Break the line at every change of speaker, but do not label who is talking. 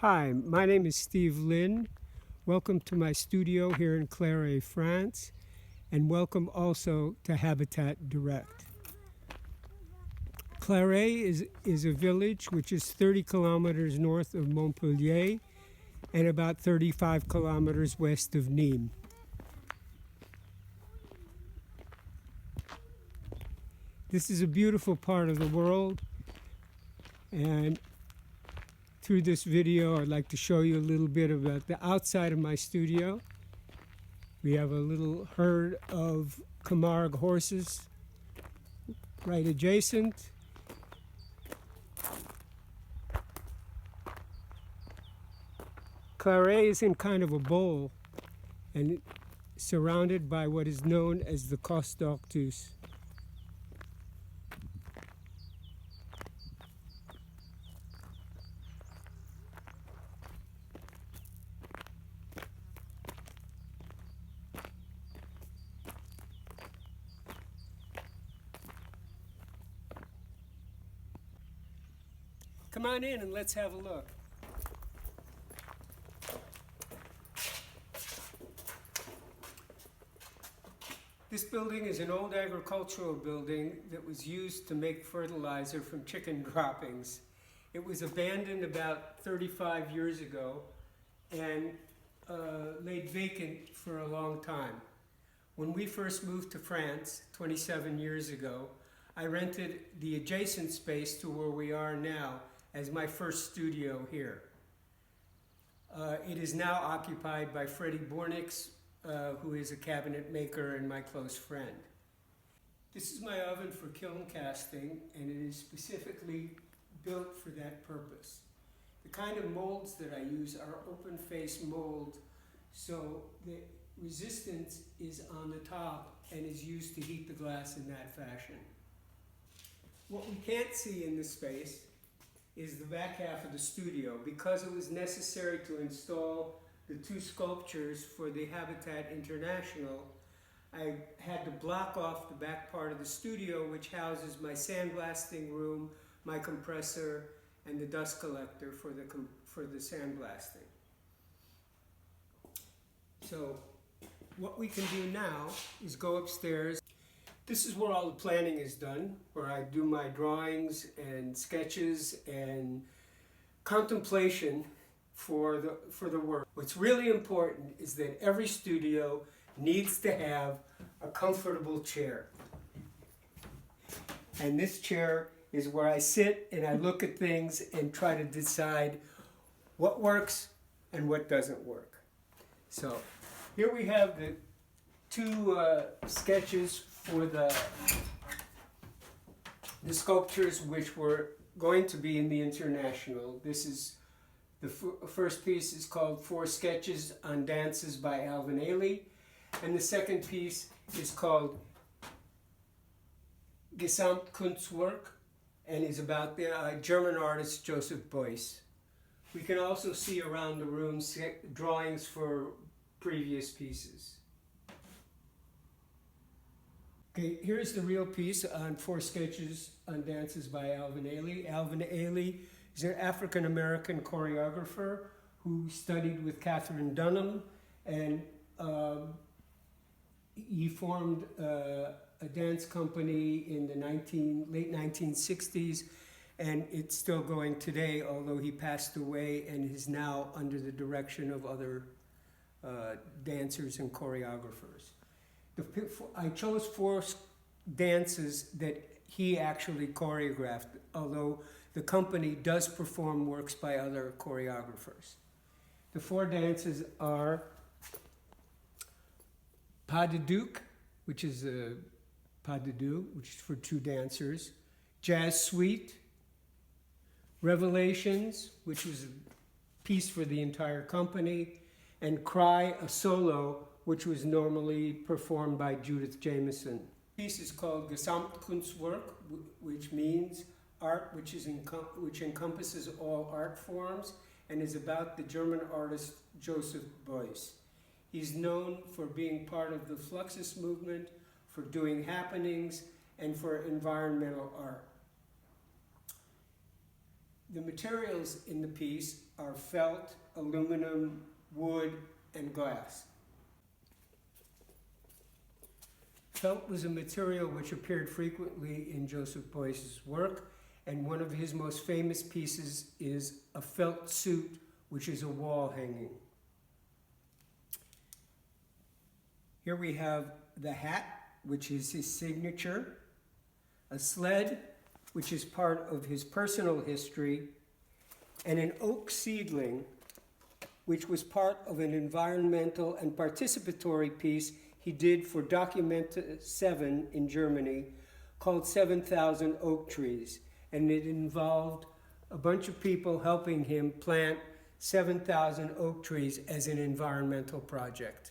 Hi, my name is Steve Linn. Welcome to my studio here in Claret, France, and welcome also to Habatat Direct. Claret is a village which is 30 kilometers north of Montpellier and about 35 kilometers west of Nîmes. This is a beautiful part of the world, and through this video I'd like to show you a little bit about the outside of my studio. We have a little herd of Camargue horses right adjacent. Claret is in kind of a bowl and surrounded by what is known as the Coste d'Artus. Come on in and let's have a look. This building is an old agricultural building that was used to make fertilizer from chicken droppings. It was abandoned about 35 years ago and laid vacant for a long time. When we first moved to France 27 years ago, I rented the adjacent space to where we are now as my first studio here. It is now occupied by Freddie Bornix, who is a cabinet maker and my close friend. This is my oven for kiln casting, and it is specifically built for that purpose. The kind of molds that I use are open face molds, so the resistance is on the top and is used to heat the glass in that fashion. What we can't see in this space is the back half of the studio. Because it was necessary to install the two sculptures for the Habatat International, I had to block off the back part of the studio, which houses my sandblasting room, my compressor, and the dust collector for the sandblasting. So what we can do now is go upstairs. This is where all the planning is done, where I do my drawings and sketches and contemplation for the work. What's really important is that every studio needs to have a comfortable chair. And this chair is where I sit and I look at things and try to decide what works and what doesn't work. So here we have the two sketches for the sculptures which were going to be in the International. This is the first piece is called 4 Sketches on Dances by Alvin Ailey, and the second piece is called Gesamtkunstwerk and is about the German artist Joseph Beuys. We can also see around the room drawings for previous pieces. Okay, here's the real piece on 4 Sketches on Dances by Alvin Ailey. Alvin Ailey is an African-American choreographer who studied with Katherine Dunham, and he formed a dance company in the late 1960s, and it's still going today, although he passed away and is now under the direction of other dancers and choreographers. I chose 4 dances that he actually choreographed, although the company does perform works by other choreographers. The 4 dances are Pas de Deux, which is a Pas de Deux, which is for 2 dancers, Jazz Suite, Revelations, which was a piece for the entire company, and Cry, a solo, which was normally performed by Judith Jamieson. The piece is called Gesamtkunstwerk, which means art which encompasses all art forms, and is about the German artist Joseph Beuys. He's known for being part of the Fluxus movement, for doing happenings, and for environmental art. The materials in the piece are felt, aluminum, wood, and glass. Felt was a material which appeared frequently in Joseph Beuys's work, and one of his most famous pieces is a felt suit, which is a wall hanging. Here we have the hat, which is his signature, a sled, which is part of his personal history, and an oak seedling, which was part of an environmental and participatory piece he did for Document 7 in Germany called 7,000 Oak Trees. And it involved a bunch of people helping him plant 7,000 oak trees as an environmental project.